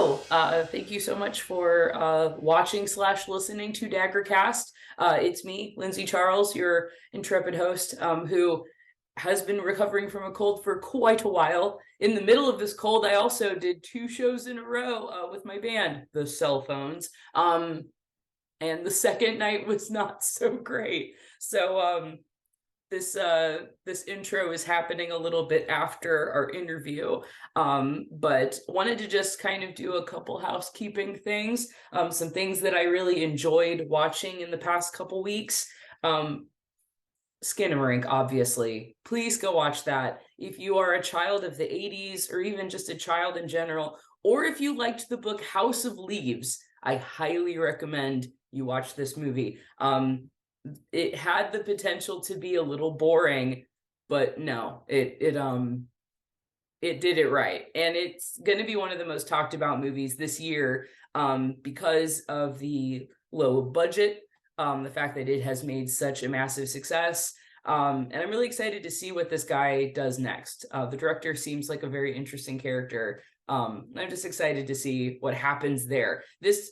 Hello. Thank you so much for watching / listening to Dagger Cast. It's me, Lindsey Charles, your intrepid host, who has been recovering from a cold for quite a while. In the middle of this cold, I also did 2 shows in a row with my band, The Cell Phones. And the second night was not so great. So this intro is happening a little bit after our interview, but wanted to just kind of do a couple housekeeping things, some things that I really enjoyed watching in the past couple weeks. Skinamarink, obviously, please go watch that if you are a child of the 80s or even just a child in general, or if you liked the book House of Leaves. I highly recommend you watch this movie. It had the potential to be a little boring, but no, it did it right, and it's going to be one of the most talked about movies this year, because of the low budget, the fact that it has made such a massive success, and I'm really excited to see what this guy does next. The director seems like a very interesting character. I'm just excited to see what happens there. This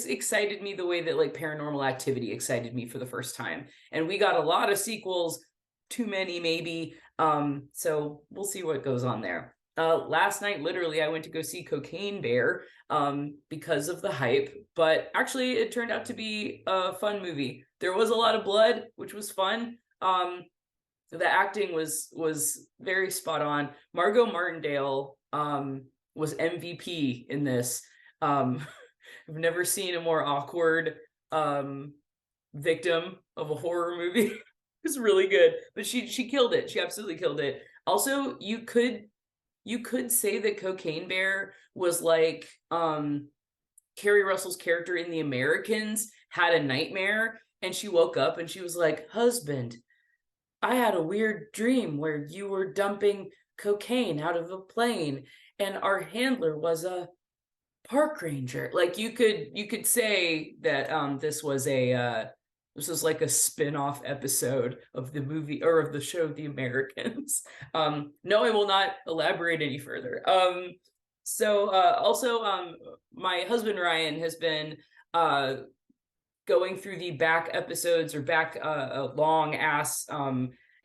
excited me the way that like Paranormal Activity excited me for the first time. And we got a lot of sequels, too many maybe. So we'll see what goes on there. Last night, literally, I went to go see Cocaine Bear because of the hype, but actually it turned out to be a fun movie. There was a lot of blood, which was fun. The acting was very spot on. Margot Martindale was MVP in this. I've never seen a more awkward victim of a horror movie. It's really good, but she killed it. She absolutely killed it. Also, you could say that Cocaine Bear was like Carrie Russell's character in The Americans had a nightmare, and she woke up and she was like, "Husband, I had a weird dream where you were dumping cocaine out of a plane, and our handler was a park ranger." Like you could say that this was like a spin-off episode of the movie or of the show The Americans. No, I will not elaborate any further. Also, my husband Ryan has been going through the back episodes or back a long ass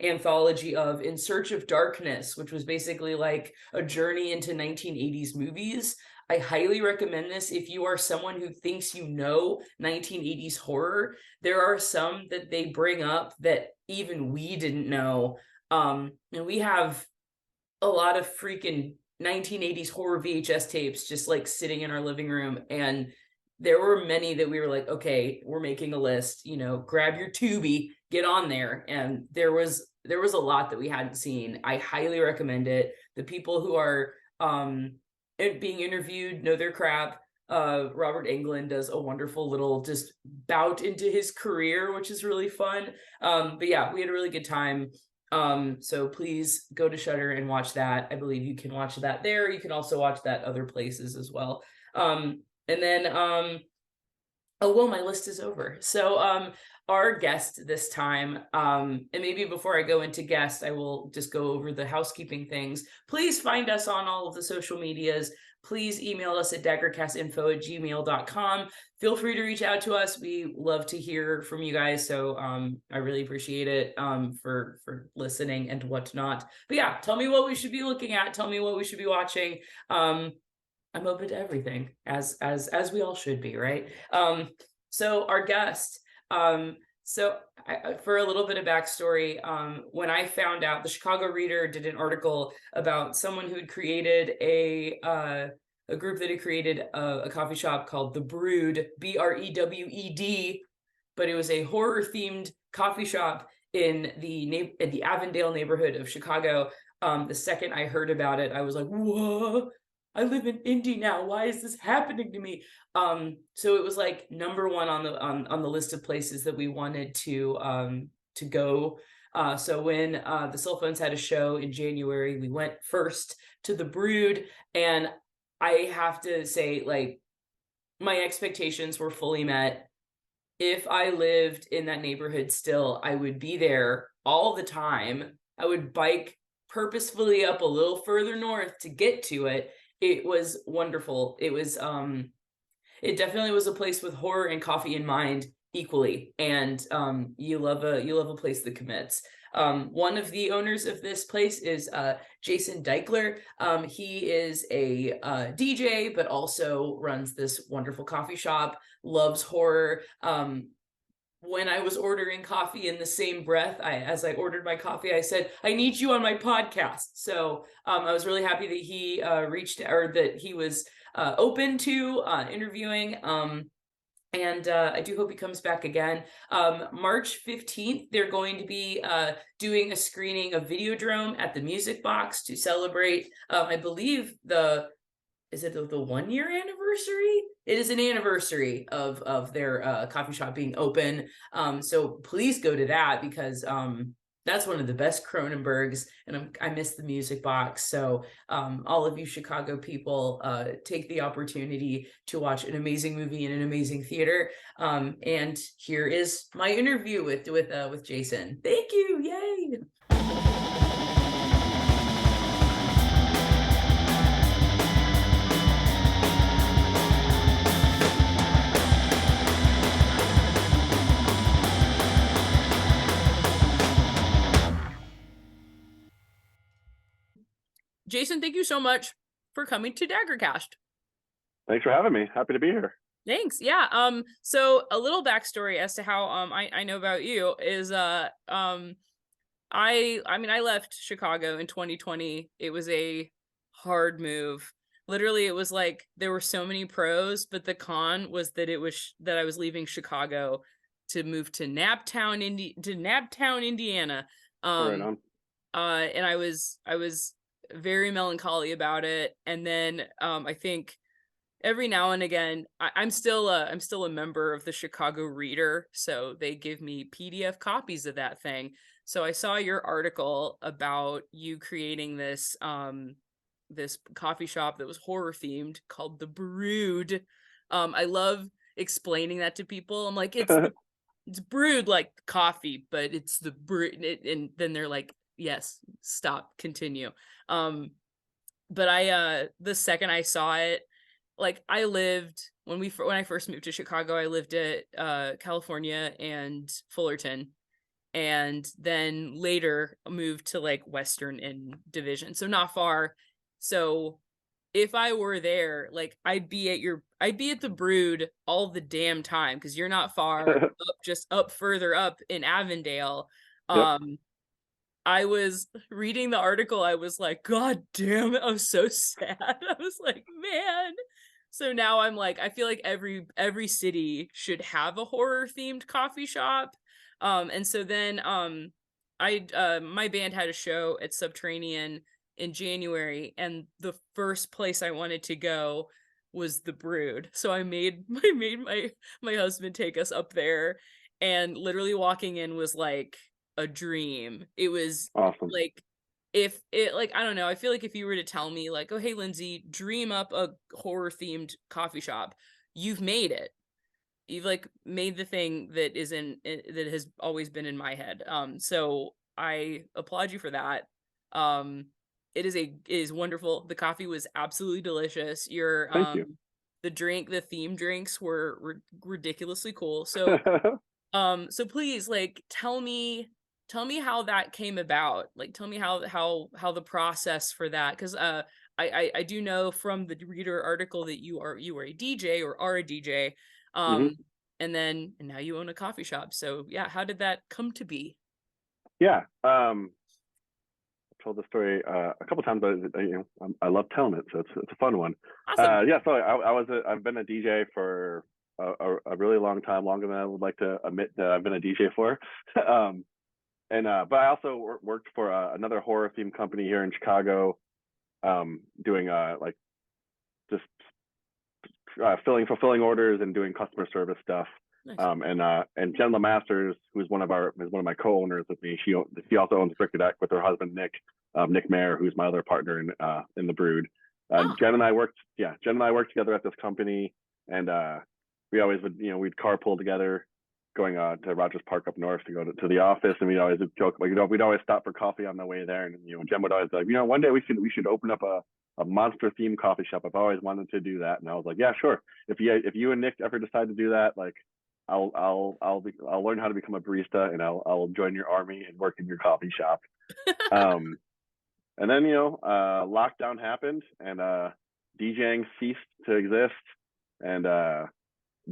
anthology of In Search of Darkness, which was basically like a journey into 1980s movies. I highly recommend this if you are someone who thinks you know 1980s horror. There are some that they bring up that even we didn't know. And we have a lot of freaking 1980s horror VHS tapes just like sitting in our living room. And there were many that we were like, okay, we're making a list, grab your Tubi, get on there. And there was a lot that we hadn't seen. I highly recommend it. The people who are being interviewed know their crap. Robert Englund does a wonderful little just bout into his career, which is really fun. But yeah, we had a really good time. So please go to Shudder and watch that. I believe you can watch that there. You can also watch that other places as well. And then oh well, my list is over. So our guest this time, and maybe before I go into guest, I will just go over the housekeeping things. Please find us on all of the social medias. Please email us at daggercastinfo@gmail.com. Feel free to reach out to us. We love to hear from you guys. So I really appreciate it for listening and whatnot. But yeah, tell me what we should be looking at. Tell me what we should be watching. I'm open to everything, as we all should be, right? So our guest, for a little bit of backstory, when I found out, the Chicago Reader did an article about someone who had created a group that had created a coffee shop called the Brewed, Brewed, but it was a horror-themed coffee shop in the Avondale neighborhood of Chicago. The second I heard about it, I was like, whoa, I live in Indy now. Why is this happening to me? So it was like number one on the list of places that we wanted to go. So when the Cell Phones had a show in January, we went first to the Brewed, and I have to say, like, my expectations were fully met. If I lived in that neighborhood still, I would be there all the time. I would bike purposefully up a little further north to get to it. It was wonderful. It definitely was a place with horror and coffee in mind equally, and you love a place that commits. One of the owners of this place is Jason Deuchler. He is a DJ, but also runs this wonderful coffee shop. Loves horror. When I was ordering coffee, in the same breath, as I ordered my coffee, I said, "I need you on my podcast." So I was really happy that he that he was open to interviewing. And I do hope he comes back again. March 15th, they're going to be doing a screening of Videodrome at the Music Box to celebrate, I believe, is it the 1 year anniversary? It is an anniversary of their coffee shop being open. So please go to that, because that's one of the best Cronenbergs, and I miss the Music Box. So all of you Chicago people, take the opportunity to watch an amazing movie in an amazing theater. And here is my interview with Jason. Thank you. Yay. Jason, thank you so much for coming to Dagger Cast. Thanks for having me. Happy to be here. Thanks. Yeah. So a little backstory as to how I know about you is I mean, I left Chicago in 2020. It was a hard move. Literally, it was like there were so many pros, but the con was that that I was leaving Chicago to move to Naptown, Indiana. Right on. And I was very melancholy about it. And then I think every now and again, I'm still a member of the Chicago Reader, so they give me PDF copies of that thing. So I saw your article about you creating this this coffee shop that was horror themed called the Brewed. I love explaining that to people. I'm like, it's brewed like coffee, but it's the brew, and then they're like, yes, stop, continue. But I the second I saw it, like I lived when I first moved to Chicago, I lived at California and Fullerton, and then later moved to like Western and Division, so not far. So if I were there, like I'd be at the Brewed all the damn time, because you're not far up, just up further up in Avondale. Yep. I was reading the article, I was like, God damn it, I'm so sad. I was like, man. So now I'm like, I feel like every city should have a horror themed coffee shop. And so then my band had a show at Subterranean in January, and the first place I wanted to go was the Brewed. So I made my husband take us up there, and literally walking in was like a dream. It was Awesome. like, if it, like, I don't know, I feel like if you were to tell me like, oh hey Lindsey, dream up a horror themed coffee shop, you've made it. You've like made the thing that that has always been in my head. So I applaud you for that. It is wonderful. The coffee was absolutely delicious. Thank you. The theme drinks were ridiculously cool. So so please, like, tell me how that came about. Like, tell me how the process for that, because I do know from the Reader article that you were a DJ, or are a DJ. Mm-hmm. And now you own a coffee shop. So yeah, how did that come to be? Yeah. I've told the story a couple times, but I love telling it, so it's a fun one. Awesome. Yeah. So I've been a DJ for a really long time, longer than I would like to admit that I've been a DJ for. But I also worked for another horror themed company here in Chicago, doing like just fulfilling orders and doing customer service stuff. Nice. And Jen Masters, who's one of my co-owners with me, she also owns Bricked Deck with her husband Nick Mayer, who's my other partner in the Brewed. Jen and I worked together at this company, and we always would, we'd carpool together, going to Rogers Park up north to go to the office, and we'd always joke, like, we'd always stop for coffee on the way there, and Jen would always be like, one day we should open up a monster themed coffee shop. I've always wanted to do that, and I was like, yeah, sure. If you and Nick ever decide to do that, like, I'll learn how to become a barista, and I'll join your army and work in your coffee shop. And then lockdown happened, and DJing ceased to exist, and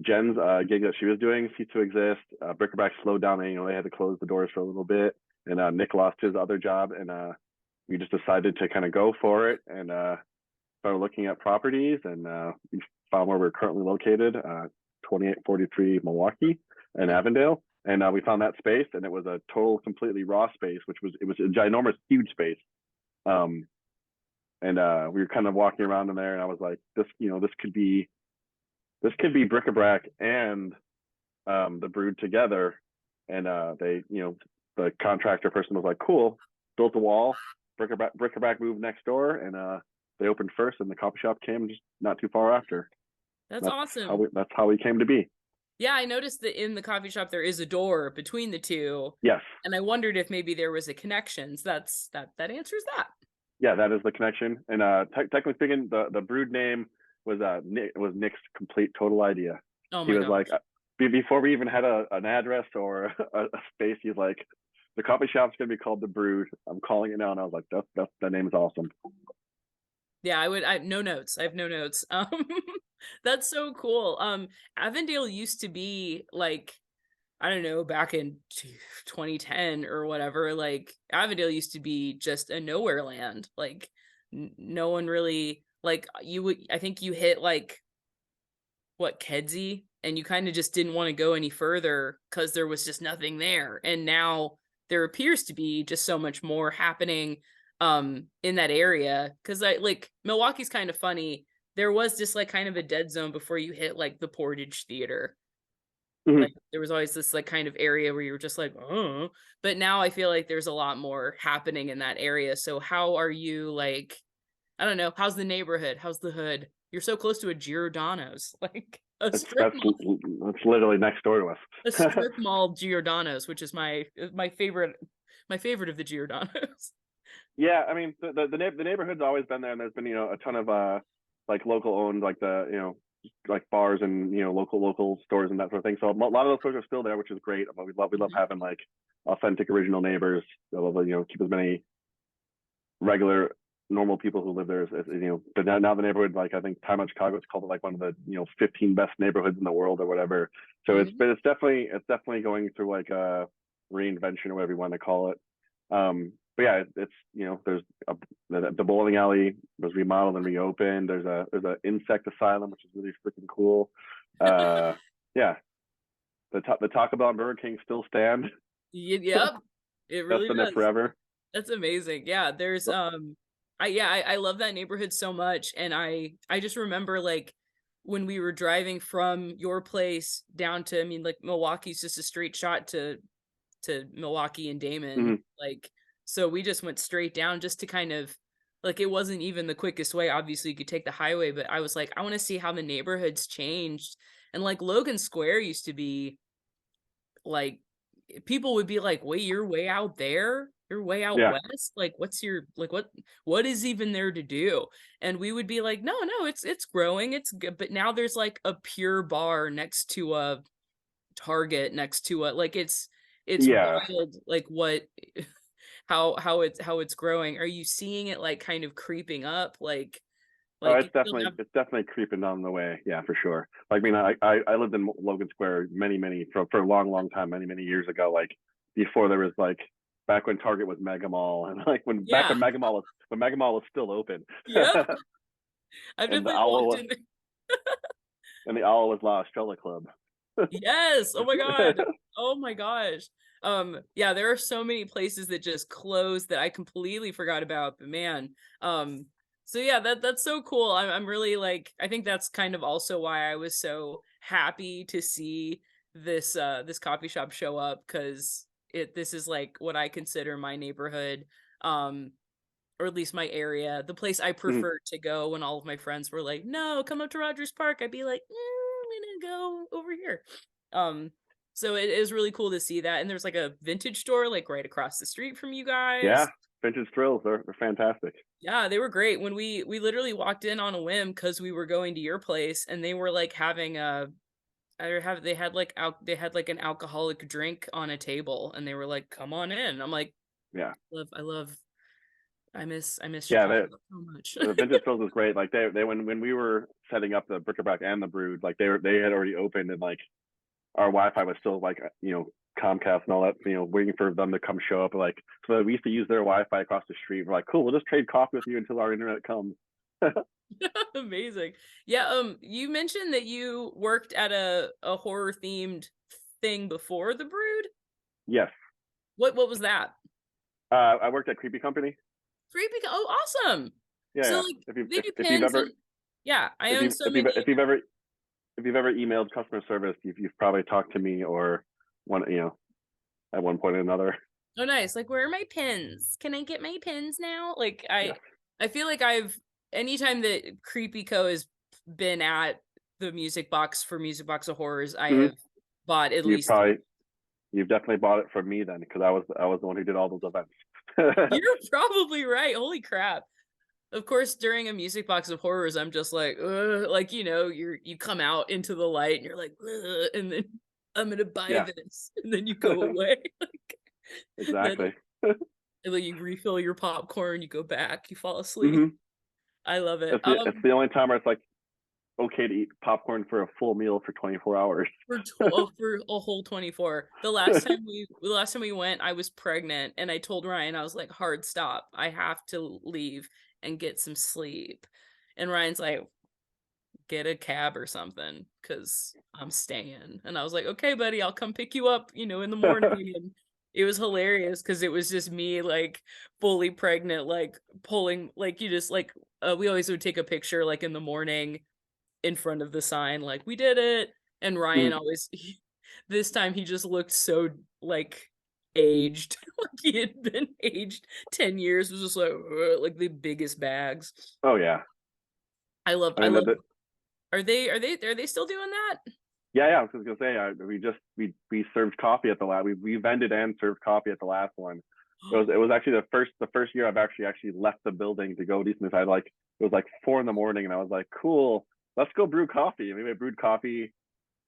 Jen's gig that she was doing ceased to exist. Brick-a-Brac slowed down, and they had to close the doors for a little bit, and Nick lost his other job, and we just decided to kind of go for it, and started looking at properties, and we found where we're currently located, 2843 Milwaukee in Avondale, and we found that space, and it was a total, completely raw space, it was a ginormous, huge space. And we were kind of walking around in there, and I was like, this could be Bric-a-Brac and the Brewed together. And they, the contractor person was like, cool, built a wall. Bric-a-Brac moved next door, and they opened first, and the coffee shop came just not too far after. That's awesome. That's how we came to be. Yeah, I noticed that in the coffee shop there is a door between the two. Yes. And I wondered if maybe there was a connection. So that answers that. Yeah, that is the connection. And technically speaking, the Brewed name was Nick's complete total idea. Oh my gosh. He was like, before we even had an address or a space, he's like, the coffee shop's gonna be called the Brewed. I'm calling it now, and I was like, that name is awesome. Yeah, I have no notes. That's so cool. Avondale used to be like, I don't know, back in 2010 or whatever, like Avondale used to be just a nowhere land. Like no one really, like, I think you hit like Kedzie, and you kind of just didn't want to go any further because there was just nothing there. And now there appears to be just so much more happening in that area, because Milwaukee's kind of funny. There was just like kind of a dead zone before you hit like the Portage Theater. Mm-hmm. Like there was always this like kind of area where you were just like, oh, but now I feel like there's a lot more happening in that area. So how are you, like, I don't know, how's the neighborhood, how's the hood? You're so close to a Giordano's, like a strip mall. That's literally next door to us. A strip mall Giordano's, which is my favorite of the Giordano's. Yeah, I mean the neighborhood's always been there, and there's been a ton of like local owned, like like bars and local stores and that sort of thing. So a lot of those stores are still there, which is great. We love having like authentic original neighbors. We love keep as many regular normal people who live there as But now the neighborhood, like I think Time Out Chicago, it's called like one of the 15 best neighborhoods in the world or whatever. So it's definitely going through like a reinvention or whatever you want to call it. But yeah, it's there's the bowling alley was remodeled and reopened. There's a insect asylum, which is really freaking cool. Yeah, the Taco Bell and Burger King still stand. Yep, it really does. There forever. That's amazing. Yeah, there's I love that neighborhood so much, and I just remember like when we were driving from your place down to, I mean, like Milwaukee's just a straight shot to Milwaukee and Damon, mm-hmm. Like. So we just went straight down just to kind of, like, it wasn't even the quickest way. Obviously, you could take the highway, but I was like, I want to see how the neighborhood's changed. And like Logan Square used to be, like, people would be like, wait, you're way out there? You're way out west? Like, what's your, like, what is even there to do? And we would be like, no, it's growing. It's good. But now there's like a Pure bar next to a Target, next to a, like, it's wild, like what... how it's growing. Are you seeing it like kind of creeping up? Like it's definitely creeping down the way. Yeah, for sure. Like, I mean, I lived in Logan Square for a long time, many years ago. Like before there was like back when Target was Mega Mall, and like back when Mega Mall was still open. Yeah, I've definitely walked in there. And the Owl was La Estrella Club. Yes. Oh my god. Oh my gosh. Yeah, there are so many places that just closed that I completely forgot about, but man, so yeah, that's so cool. I'm really like, I think that's kind of also why I was so happy to see this coffee shop show up, because this is like what I consider my neighborhood, or at least my area, the place I prefer to go when all of my friends were like, no, come up to Rogers Park. I'd be like, I'm gonna go over here. So it is really cool to see that. And there's like a vintage store like right across the street from you guys. Yeah. vintage thrills. They're fantastic. Yeah, they were great. When we literally walked in on a whim because we were going to your place, and they were like having a they had like an alcoholic drink on a table, and they were like, "Come on in." I'm like, Yeah. I love I miss Yeah, Chicago so much. the vintage thrills is great. Like they when we were setting up the bric-a-brac and the Brewed, like they had already opened, and like our Wi-Fi was still like Comcast and all that, waiting for them to come show up. Like, so we used to use their Wi-Fi across the street. We're like, cool, we'll just trade coffee with you until our internet comes. Amazing. Yeah, you mentioned that you worked at a horror themed thing before the Brood. Yes. What was that? I worked at Creepy Company. Creepy. Oh, awesome. Yeah, So yeah. like they do If you've pins ever and yeah, I own so many. if you've ever emailed customer service, you've probably talked to me or at one point or another. Oh, nice. Like, where are my pins? Can I get my pins now? Like, Yes. I feel like anytime that Creepy Co has been at the Music Box for Music Box of Horrors, I have bought at least. You've definitely bought it from me then, because I was the one who did all those events. You're probably right. Holy crap. Of course, during a Music Box of Horrors, I'm just like, like, you come out into the light and you're like, and then I'm gonna buy this, and then you go away. Like, exactly. And like you refill your popcorn, you go back, you fall asleep. I love it. It's the only time where it's like okay to eat popcorn for a full meal for 24 hours. For a whole 24. The last time we went, I was pregnant, and I told Ryan, I was like, hard stop. I have to leave and get some sleep. And Ryan's like, get a cab or something, because I'm staying. And I was like, okay, buddy, I'll come pick you up, in the morning. And it was hilarious because it was just me, like, fully pregnant, like pulling, like, you just like we always would take a picture like in the morning in front of the sign, like, we did it. And Ryan always this time he just looked so like aged. Like he had been aged 10 years. It was just like the biggest bags. Oh yeah. I love are they still doing that? Yeah, I was gonna say we served coffee at the last. We vended and served coffee at the last one. It was actually the first year I've actually left the building to go do something. It was like 4 a.m, and I was like, cool, let's go brew coffee. And we brewed coffee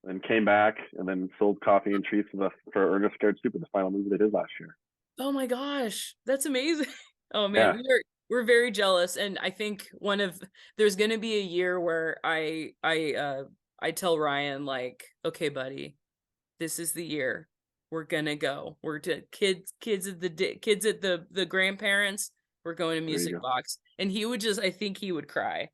and came back and then sold coffee and treats for Ernest Scared Stupid, the final movie they did last year. Oh my gosh, that's amazing. Oh man, we're very jealous, and I think there's gonna be a year where I tell Ryan, like, okay, buddy, this is the year we're gonna go. We're to kids at the grandparents. We're going to Music Box, and I think he would cry.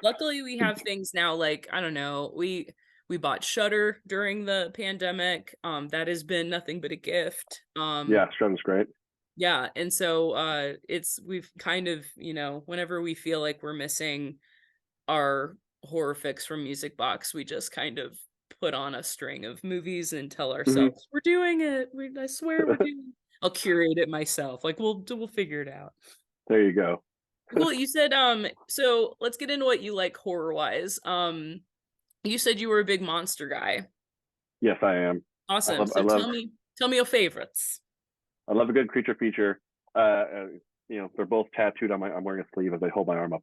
Luckily, we have things now, like, I don't know, we bought Shudder during the pandemic. That has been nothing but a gift. Yeah, Shudder's great. Yeah, and so we've kind of, whenever we feel like we're missing our horror fix from Music Box, we just kind of put on a string of movies and tell ourselves we're doing it. I swear we're doing it. I'll curate it myself. Like, we'll figure it out. There you go. Cool. You said so let's get into what you like horror wise. You said you were a big monster guy. Yes, I am. Awesome. Tell me your favorites. I love a good creature feature. They're both tattooed on I'm wearing a sleeve as I hold my arm up.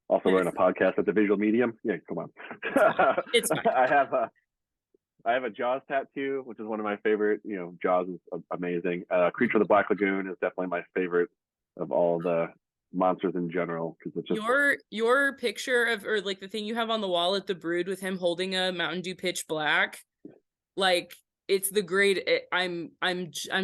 Also, we're in a podcast at the visual medium. Yeah, come on. It's fine. I have a Jaws tattoo, which is one of my favorite. Jaws is amazing. Creature of the Black Lagoon is definitely my favorite of all the monsters in general, because it's just your picture or like the thing you have on the wall at the Brood with him holding a Mountain Dew Pitch Black, like, it's the great. I'm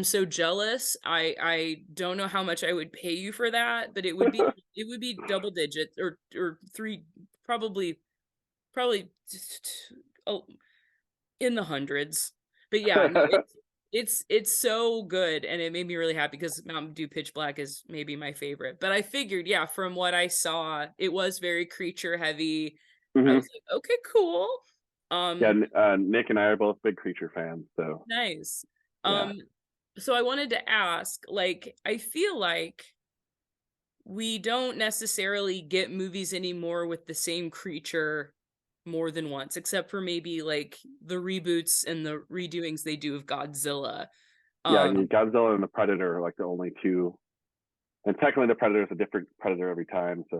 so jealous. I don't know how much I would pay you for that, but it would be double digits or three, probably in the hundreds. But yeah, no, it's so good, and it made me really happy because Mountain Dew Pitch Black is maybe my favorite. But I figured, yeah, from what I saw, it was very creature heavy. I was like, okay, cool. Nick and I are both big creature fans, so nice. So I wanted to ask, like, I feel like we don't necessarily get movies anymore with the same creature more than once, except for maybe like the reboots and the redoings they do of Godzilla. Godzilla and the Predator are like the only two And technically, the predator is a different predator every time, so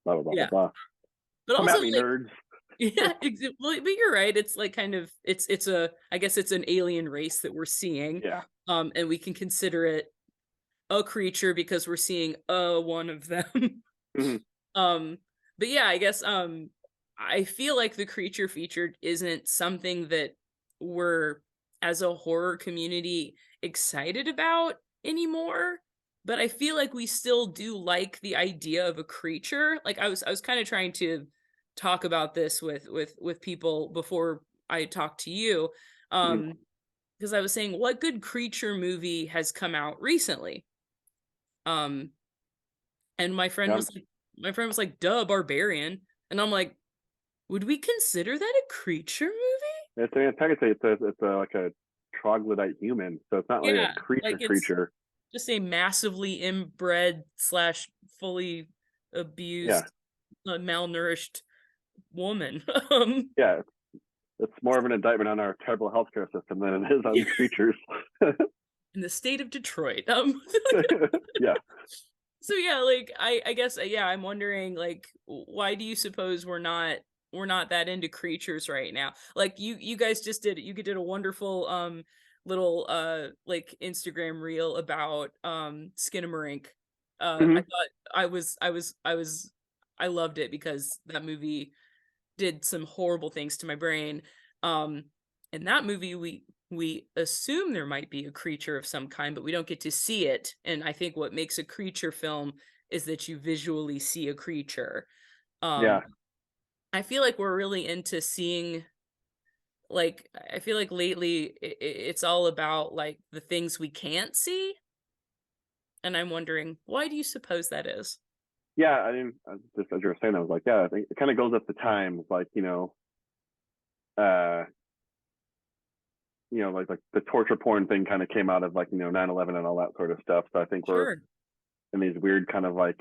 blah blah blah blah blah. But Come also at me, like nerds. yeah, well, but you're right. It's like kind of it's a I guess it's an alien race that we're seeing. Yeah. And we can consider it a creature because we're seeing one of them. Mhm. But yeah, I guess I feel like the creature featured isn't something that we're as a horror community excited about anymore. But I feel like we still do like the idea of a creature. Like I was kind of trying to talk about this with people before I talked to you. Mhm. Because I was saying what good creature movie has come out recently? Um and Yeah. my friend was like, duh, Barbarian. And I'm like, would we consider that a creature movie? Technically, it's like a troglodyte human, so it's not like a Yeah, like it's creature. just a massively inbred slash fully Yeah, abused, malnourished woman. yeah. It's more of an indictment on our terrible healthcare system than it is on creatures. In the state of Detroit. Yeah. So yeah, like I guess yeah, I'm wondering like why do you suppose we're not that into creatures right now? Like you guys just did a wonderful little like Instagram reel about Skinamarink. I Mhm. thought I loved it because that movie did some horrible things to my brain. Um in that movie we assume there might be a creature of some kind, but we don't get to see it. And I think what makes a creature film is that you visually see a creature. Um Yeah. I feel like we're really into seeing like I feel like lately it's all about like the things we can't see, and I'm wondering why do you suppose that is? Yeah. I mean, just as you were saying, I was like, yeah, I think it kind of goes up the times, like uh, like the torture porn thing kind of came out of like 9/11 and all that sort of stuff. So I think we're Sure. in these weird kind of like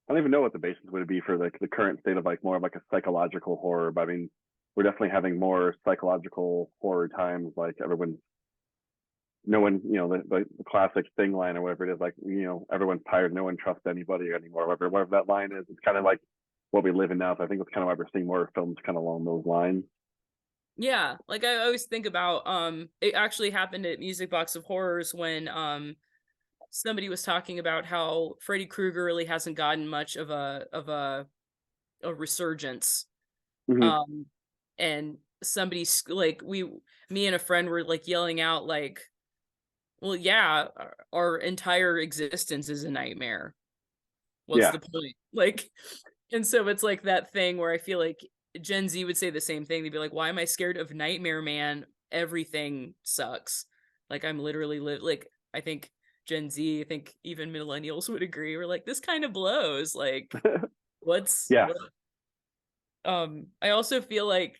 I don't even know what the basis would be for like the current state of like more of like a psychological horror. But I mean, we're definitely having more psychological horror times. Like everyone's no one, the classic Thing line or whatever it is, like everyone's tired, no one trusts anybody anymore. Whatever that line is, it's kind of like what we live in now. So I think it's kind of why we're seeing more films kind of along those lines. Yeah, like I always think about it actually happened at Music Box of Horrors when somebody was talking about how Freddy Krueger really hasn't gotten much of a resurgence. Mm-hmm. Um and like me and a friend were like yelling out like, well yeah, our entire existence is a nightmare. What's Yeah. the point? Like and so it's like that thing where I feel like Gen Z would say the same thing. They'd be like, "Why am I scared of Nightmare Man? Everything sucks." Like I'm literally like I think Gen Z, I think even millennials would agree. We're like, this kind of blows. Like, what's Yeah. what? I also feel like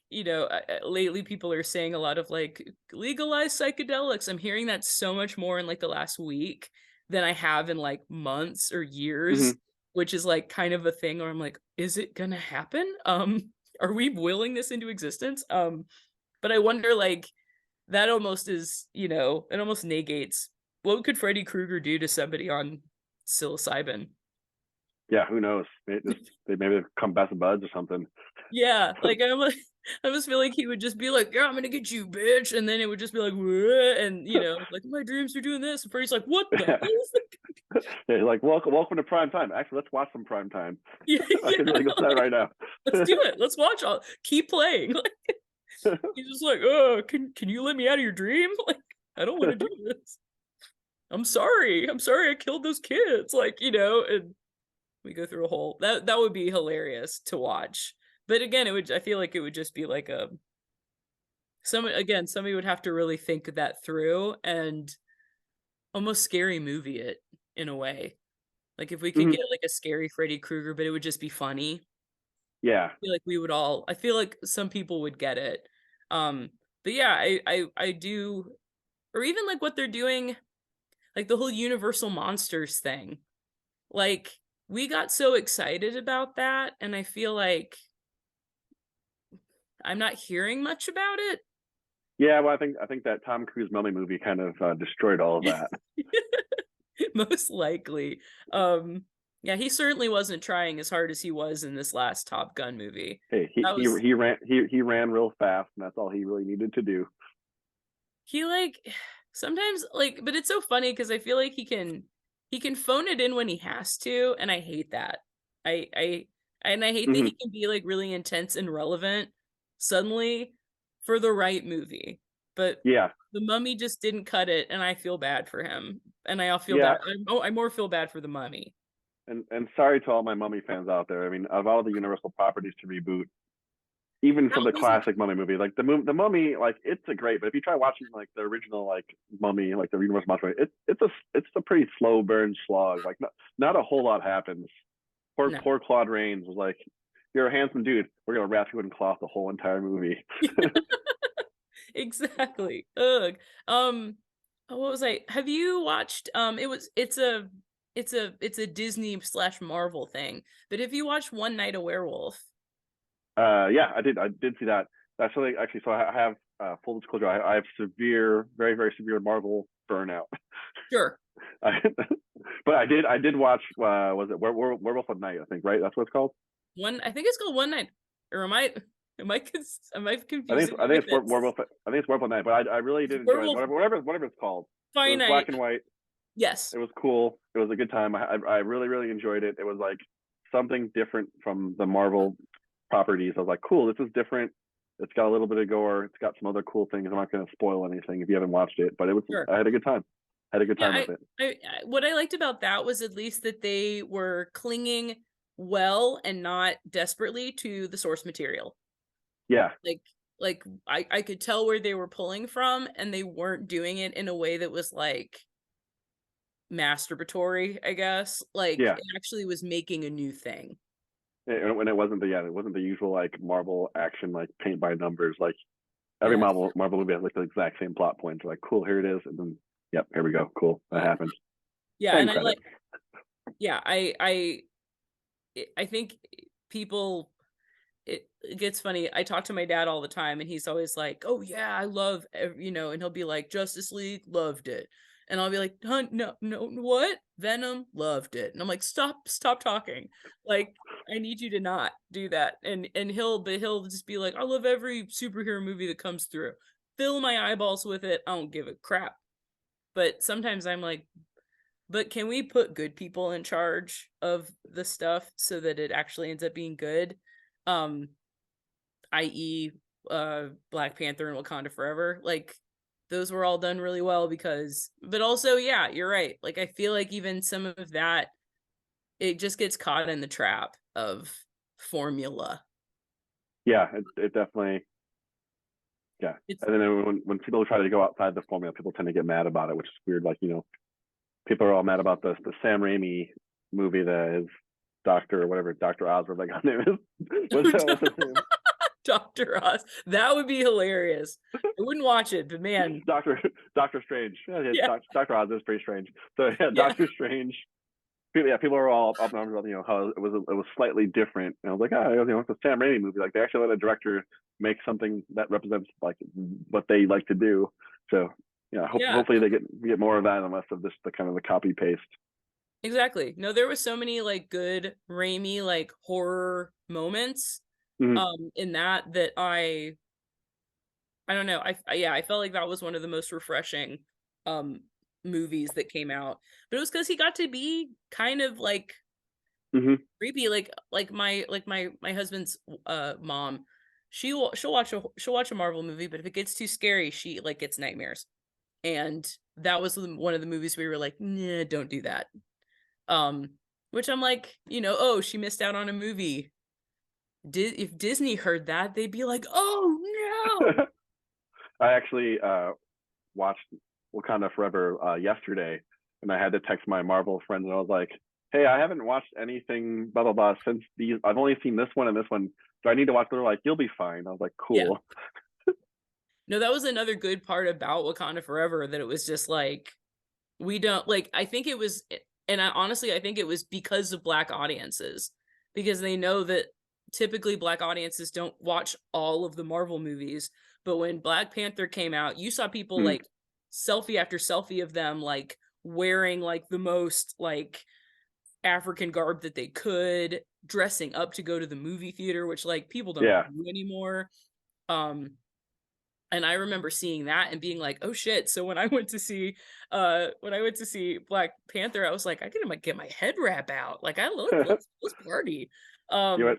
lately people are saying a lot of like legalized psychedelics. I'm hearing that so much more in like the last week than I have in like months or years, Mm-hmm. which is like kind of a thing where I'm like, is it gonna happen? Are we willing this into existence? But I wonder like that almost is, it almost negates what could Freddy Krueger do to somebody on psilocybin? Yeah. Who knows? Maybe they've come best buds or something. Yeah, like I'm like I just feel like he would just be like, "Yeah, I'm gonna get you, bitch," and then it would just be like, "Wah," and like my dreams are doing this, and Freddy's like, "What the hell?" Yeah. Yeah. Like welcome to prime time. Actually, let's watch some prime time. Yeah, I yeah, can really go to that like, right now. let's do it. Let's watch all. Keep playing. Like he's just like, "Oh, can you let me out of your dream?" Like I don't want to do this. I'm sorry. I'm sorry I killed those kids. Like and we go through a whole that would be hilarious to watch. But again, I feel like it would just be like a somebody would have to really think that through and almost scary movie it in a way. Like if we could Mhm. get like a scary Freddy Krueger, but it would just be funny. Yeah. I feel like some people would get it. But yeah, I do, or even like what they're doing, like the whole Universal Monsters thing. Like we got so excited about that, and I feel like I'm not hearing much about it. Yeah. Well, I think that Tom Cruise Mummy movie kind of destroyed all of that. Most likely. Yeah, he certainly wasn't trying as hard as he was in this last Top Gun movie. Hey, That was he ran real fast, and that's all he really needed to do. he like sometimes like, but it's so funny because I feel like he can phone it in when he has to, and I hate that. I and I hate that Hmm. he can be like really intense and relevant suddenly for the right movie. But Yeah, the Mummy just didn't cut it, and I feel bad for him. And I feel yeah, bad. I more feel bad for the Mummy. and sorry to all my Mummy fans out there. I mean, of all the Universal properties to reboot, even for That the wasn't classic Mummy movie, like the Mummy, like it's a great. But if you try watching like the original like Mummy, like the Universal monster, it's a pretty slow burn slog. Like not a whole lot happens. no. Poor Claude Rains was like, "You're a handsome dude. We're gonna wrap you in cloth the whole entire movie." Exactly. Ugh. What was I? Have you watched? It's a Disney slash Marvel thing. But if you watched One Night a Werewolf, Yeah, I did see that. That's something actually. So I have full disclosure. I have severe, very very severe Marvel burnout. sure. I, but I did watch. Was it Werewolf at Night? I think right. That's what it's called. I think it's called One Night. Or am I confusing I it think with it's it? Werewolf. I think it's Werewolf at Night. But I really did enjoy it. Werewolf Whatever it's called. It by was black Night. and white. Yes. It was cool. It was a good time. I really really enjoyed it. It was like something different from the Marvel properties. I was like, cool. This is different. It's got a little bit of gore. It's got some other cool things. I'm not going to spoil anything if you haven't watched it, but it was. Sure. I had a good time. Had a good Yeah, time with it. what I liked about that was at least that they were clinging well and not desperately to the source material. Yeah, Like I could tell where they were pulling from, and they weren't doing it in a way that was like masturbatory, I guess. Like yeah. it actually was making a new thing. When it wasn't it wasn't the usual like Marvel action like paint by numbers. Like every Yes. Marvel movie has like the exact same plot points. Like cool, here it is, and then yep, here we go. Cool, that Yeah. happened. Yeah, End and I credits. like yeah, I think people it gets funny. I talk to my dad all the time, and he's always like, "Oh yeah, I love and he'll be like, Justice League, loved it," and I'll be like, "Huh, no, what? Venom, loved it," and I'm like, stop talking, like I need you to not do that, and he'll just be like, "I love every superhero movie that comes through, fill my eyeballs with it. I don't give a crap." But sometimes I'm like, but can we put good people in charge of the stuff so that it actually ends up being good? Um, i.e., Black Panther and Wakanda Forever. Like those were all done really well because, but also, yeah, you're right. Like I feel like even some of that, it just gets caught in the trap of formula. Yeah, it definitely yeah. It's And then when people try to go outside the formula, people tend to get mad about it, which is weird. Like people are all mad about the Sam Raimi movie that is Doctor or whatever Doctor Oz or like his name is. What's his name? Dr. Oz. That would be hilarious. I wouldn't watch it, but man, Doctor Strange. Yeah, yeah, Doctor Oz is pretty strange. So yeah, yeah, Doctor Strange. People are all up in arms about how it was slightly different. And I was like, it's a Sam Raimi movie. Like they actually let a director make something that represents like what they like to do. So yeah, yeah. hopefully they get more of that and less of this the kind of the copy paste. Exactly. No, there was so many like good Raimi like horror moments Mm-hmm. in that I don't know. Yeah, I felt like that was one of the most refreshing um movies that came out. But it was cuz he got to be kind of like Mm-hmm. creepy my husband's mom. She'll watch a Marvel movie, but if it gets too scary, she like gets nightmares. And that was one of the movies we were like, "Nah, don't do that." Um, which I'm like, oh, she missed out on a movie. If Disney heard that, they'd be like, oh no. I actually watched Wakanda Forever yesterday, and I had to text my Marvel friends, and I was like, "Hey, I haven't watched anything blah blah blah since these. I've only seen this one and this one. Do I need to watch?" They're like, "You'll be fine." I was like, Yeah. "Cool." No, that was another good part about Wakanda Forever that it was just like we don't like I think it was and I think it was because of black audiences because they know that typically black audiences don't watch all of the Marvel movies, but when Black Panther came out, you saw people Mm, like selfie after selfie of them like wearing like the most like African garb that they could, dressing up to go to the movie theater, which like people don't Yeah. do anymore. And I remember seeing that and being like, oh shit. So when I went to see Black Panther, I was like, I gotta get my head wrap out. Like let's party. You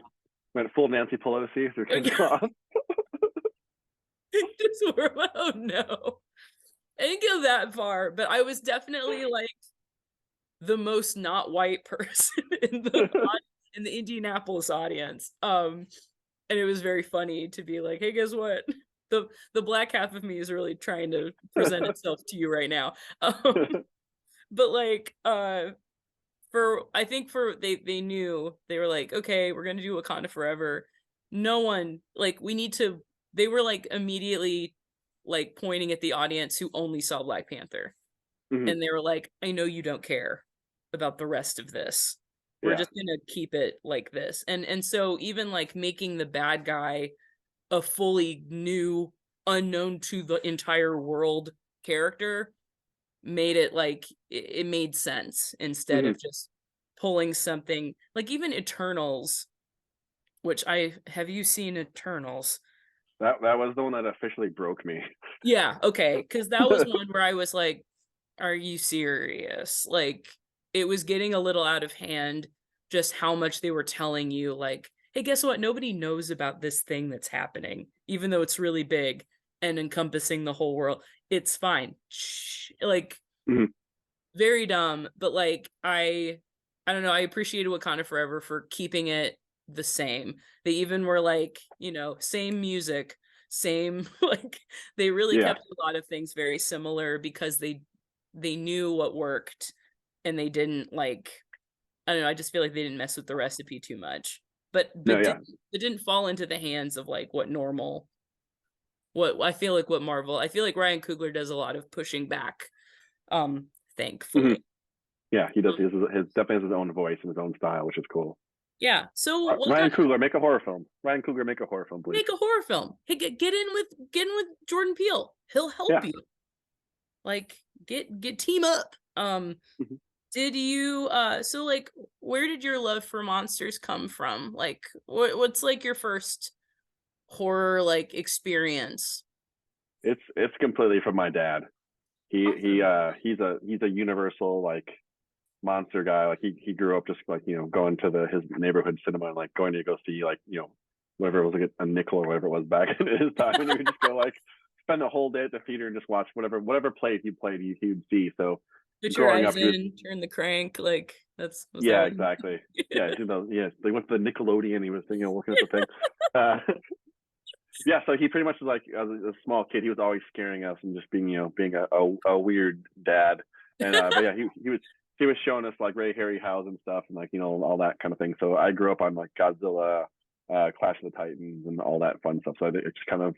went full Nancy Pelosi through kids cloth. Just oh no. I didn't go that far, but I was definitely like the most not white person in the Indianapolis audience. And it was very funny to be like, hey, guess what? The black half of me is really trying to present itself to you right now. But like I think they knew, they were like, okay, we're gonna do Wakanda Forever. No one like they were like immediately like pointing at the audience who only saw Black Panther. Mm-hmm. And they were like, I know you don't care about the rest of this. We're just gonna keep it like this. And so even like making the bad guy a fully new, unknown to the entire world character made it like it made sense instead of just pulling something like even Eternals, which have you seen Eternals? That was the one that officially broke me. Yeah, okay, because that was one where I was like, are you serious? Like it was getting a little out of hand, just how much they were telling you like, hey, guess what? Nobody knows about this thing that's happening, even though it's really big and encompassing the whole world. It's fine. Shh. Like very dumb, but like I don't know, I appreciated Wakanda Forever for keeping it the same. They even were like, same music, same like they really kept a lot of things very similar because they knew what worked and they didn't like, I don't know, I just feel like they didn't mess with the recipe too much. But it didn't fall into the hands of like what I feel like I feel like Ryan Coogler does a lot of pushing back, thankfully. Yeah, he does. He definitely has his own voice and his own style, which is cool. Yeah. So Ryan Coogler, make a horror film. Ryan Coogler, make a horror film, please. Make a horror film. Hey, get in with Jordan Peele. He'll help you. Like get team up. Did you so like where did your love for monsters come from? Like what's like your first horror like experience? It's completely from my dad. He's a universal like monster guy. Like he grew up just like going to his neighborhood cinema and like going to go see like whatever it was, like a nickel or whatever it was back in his time, and he would just go like spend the whole day at the theater and just watch whatever play he would see. So put your eyes in, turn the crank, like that's exactly. They went to the Nickelodeon. He was looking at the thing. Yeah, so he pretty much was like, as a small kid, he was always scaring us and just being a weird dad. And but yeah, he was showing us like Ray Harryhausen and stuff and like all that kind of thing. So I grew up on like Godzilla, Clash of the Titans, and all that fun stuff. So it just kind of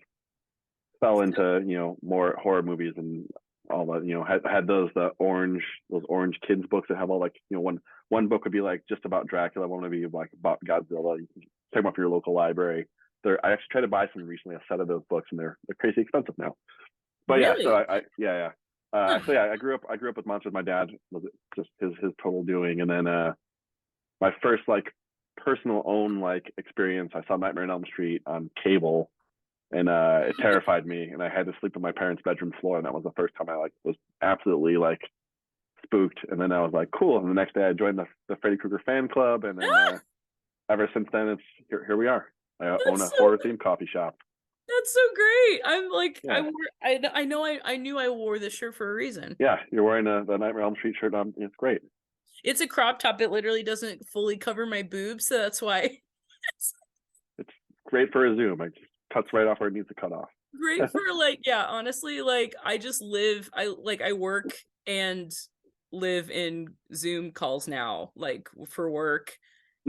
fell into more horror movies and all that. Had those orange kids books that have all like one book would be like just about Dracula, one would be like about Godzilla. You can take them off your local library. I actually tried to buy some recently, a set of those books, and they're crazy expensive now. But really? So I grew up with monsters. My dad was just his total doing, and then my first like personal own like experience, I saw Nightmare on Elm Street on cable, and it terrified me, and I had to sleep on my parents' bedroom floor, and that was the first time I like was absolutely like spooked. And then I was like, cool. And the next day I joined the Freddy Krueger fan club, and then ever since then it's here we are. I own a horror-themed coffee shop. That's so great. I'm like, I knew I wore this shirt for a reason. Yeah, you're wearing the Nightmare on Elm Street shirt on. It's great. It's a crop top. It literally doesn't fully cover my boobs, so that's why. It's great for a Zoom. It just cuts right off where it needs to cut off. Great for like, yeah, honestly, like I work and live in Zoom calls now, like for work.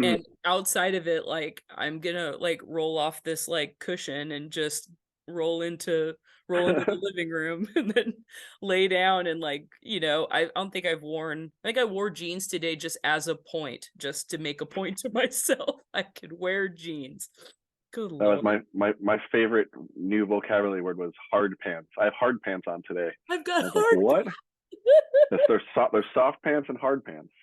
And outside of it, like I'm gonna like roll off this like cushion and just roll into the living room and then lay down and like I don't think I think I wore jeans today just as a point, just to make a point to myself. I could wear jeans. Good Lord. That was my favorite new vocabulary word was hard pants. I have hard pants on today. I've got hard. Like, what? There's soft pants and hard pants.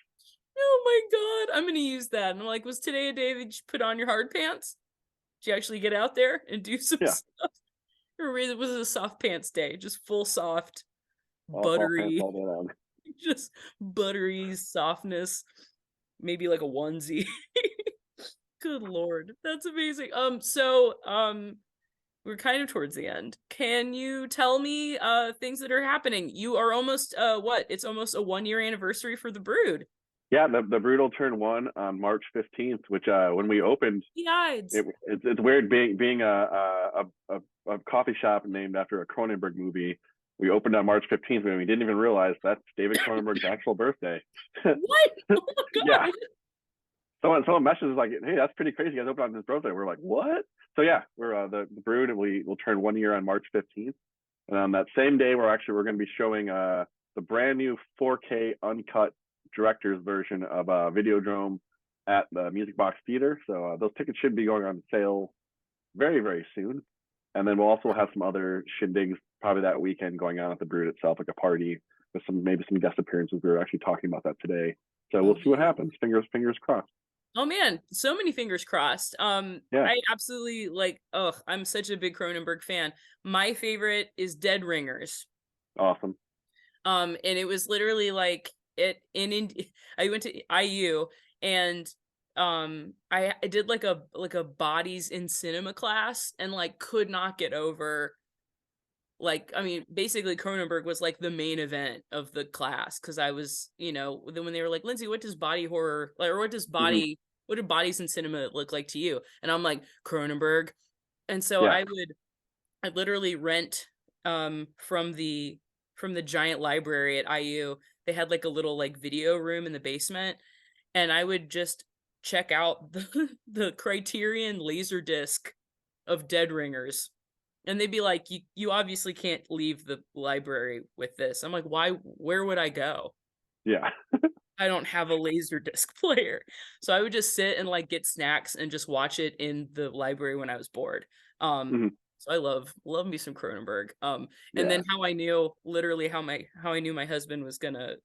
Oh my God. I'm gonna use that. And I'm like, was today a day that you put on your hard pants? Did you actually get out there and do some Yeah. stuff? Or was it a soft pants day? Just full soft, All soft pants buttery, all day long. just buttery softness. Maybe like a onesie. Good Lord. That's amazing. We're kind of towards the end. Can you tell me things that are happening? You are almost it's almost a 1-year anniversary for the Brood. Yeah, the Brewed will turn 1 on March 15th, which when we opened, it's weird being a coffee shop named after a Cronenberg movie. We opened on March 15th and we didn't even realize that's David Cronenberg's actual birthday. What? Oh my God. Yeah. Someone messages like, "Hey, that's pretty crazy. You guys opened on his birthday." We're like, "What?" So yeah, we're the Brood, and we'll turn 1 year on March 15th. And on that same day, we're going to be showing the brand new 4K uncut director's version of Videodrome at the Music Box Theater. So those tickets should be going on sale very, very soon. And then we'll also have some other shindigs probably that weekend going on at the Brood itself, like a party with maybe some guest appearances. We were actually talking about that today. So we'll see what happens. Fingers crossed. Oh man, so many fingers crossed. Yeah. I absolutely I'm such a big Cronenberg fan. My favorite is Dead Ringers. Awesome. And it was literally like I went to IU and I did like a bodies in cinema class and like could not get over, like, I mean, basically Cronenberg was like the main event of the class because I was, then when they were like, Lindsey, what does body horror like, or what do bodies in cinema look like to you? And I'm like, Cronenberg. And so Yeah. I'd literally rent from the giant library at IU. They had like a little like video room in the basement, and I would just check out the Criterion Laserdisc of Dead Ringers. And they'd be like, you obviously can't leave the library with this. I'm like, why? Where would I go? Yeah. I don't have a laser disc player. So I would just sit and like get snacks and just watch it in the library when I was bored. So I love me some Cronenberg. And then how I knew my husband was gonna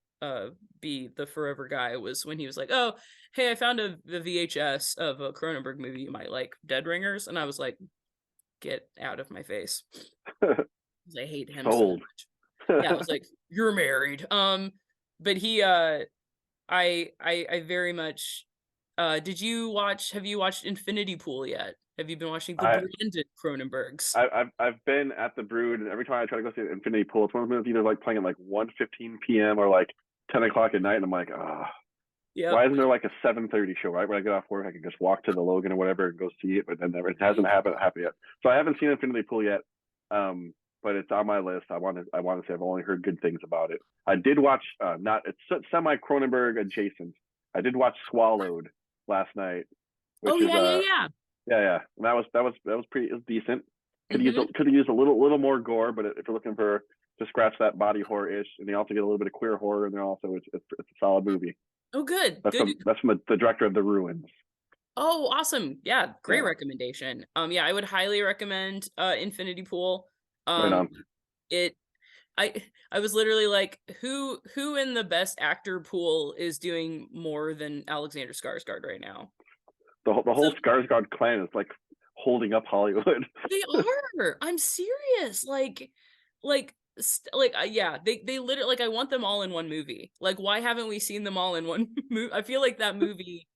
be the forever guy was when he was like, "Oh, hey, I found the VHS of a Cronenberg movie you might like, Dead Ringers." And I was like, get out of my face. I hate him so much. Yeah, I was like, you're married. But he I very much have you watched Infinity Pool yet? Have you been watching the branded Cronenbergs? I've been at the Brood, and every time I try to go see Infinity Pool, it's one of those either like playing at like 1:15 p.m. or like 10 o'clock at night, and I'm like, why isn't there like a 7:30 show, right? When I get off work, I can just walk to the Logan or whatever and go see it, but then it hasn't happened yet. So I haven't seen Infinity Pool yet, but it's on my list. I want to say I've only heard good things about it. I did watch, it's semi Cronenberg adjacent. I did watch Swallowed last night. Which yeah. And that was pretty. It was decent. Could have used a little more gore, but if you're looking for to scratch that body horror ish, and they also get a little bit of queer horror, and it's a solid movie. Oh, good. That's from the director of The Ruins. Oh, awesome! Yeah, great recommendation. Yeah, I would highly recommend Infinity Pool. Right on. I was literally like, who in the best actor pool is doing more than Alexander Skarsgård right now? The whole Skarsgård clan is like holding up Hollywood. They are. I'm serious. They literally, like, I want them all in one movie. Like, why haven't we seen them all in one movie? I feel like that movie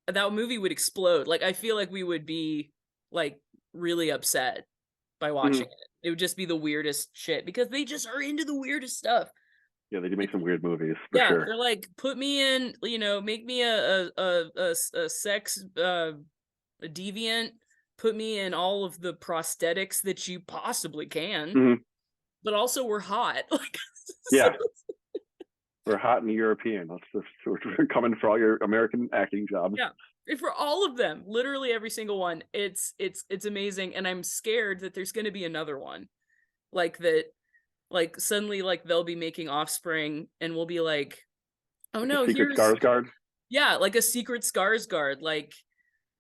would explode. Like, I feel like we would be like really upset by watching it. It would just be the weirdest shit because they just are into the weirdest stuff. Yeah, they do make some weird movies. For sure. They're like, put me in, make me a sex deviant, put me in all of the prosthetics that you possibly can, but also we're hot. Yeah, we're hot and European. We're coming for all your American acting jobs. Yeah, for all of them, literally every single one. It's amazing, and I'm scared that there's going to be another one like that. Like suddenly, like they'll be making Offspring, and we'll be like, "Oh no, here's Skarsgård." Yeah, like a secret Skarsgård, like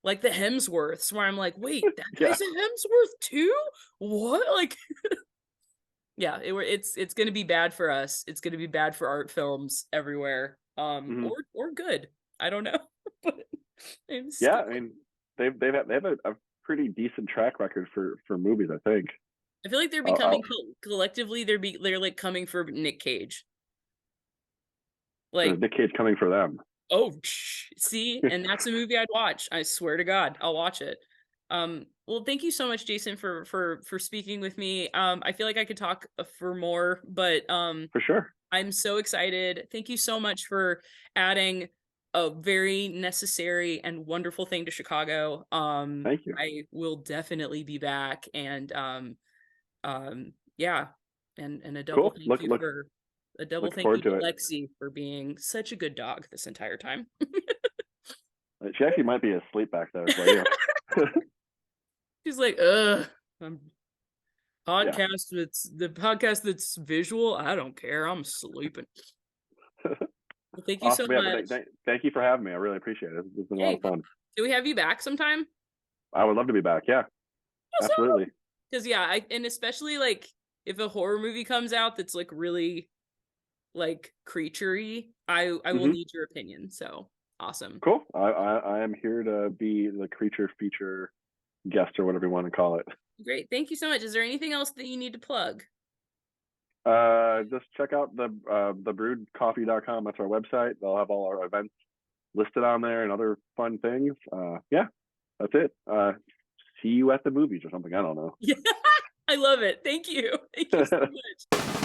the Hemsworths, where I'm like, wait, that guy's a Hemsworth too? What? Like, Yeah, it's gonna be bad for us. It's gonna be bad for art films everywhere. Mhm. Or good. I don't know. But I'm Yeah, still I mean, they have a pretty decent track record for movies, I think. I feel like they're I'll becoming collectively they're like coming for Nick Cage. Like, the kid's coming for them. oh, see, and that's a movie I'd watch. I swear to God, I'll watch it. Well, thank you so much, Jason, for speaking with me. I feel like I could talk for more, but For sure. I'm so excited. Thank you so much for adding a very necessary and wonderful thing to Chicago. Thank you. I will definitely be back, and yeah, and a double Cool. thank you for a double Looking thank forward you to to it. Lexi for being such a good dog this entire time. She actually might be asleep back there, but yeah. She's like, I'm Yeah. podcast that's the podcast that's visual. I don't care. I'm sleeping. Well, thank you so Awesome. Yeah, but much. thank you for having me. I really appreciate it. It's been a lot Hey, of fun. can we have you back sometime? I would love to be back. Yeah, absolutely. Because yeah, and especially like if a horror movie comes out that's like really like creaturey, I will Hmm. need your opinion. So awesome. Cool. I am here to be the creature feature guest or whatever you want to call it. Great. Thank you so much. Is there anything else that you need to plug? Just check out the brewedcoffee.com. That's our website. They'll have all our events listed on there and other fun things. Yeah, that's it. See you at the movies or something. I don't know. Yeah, I love it. Thank you. Thank you so much.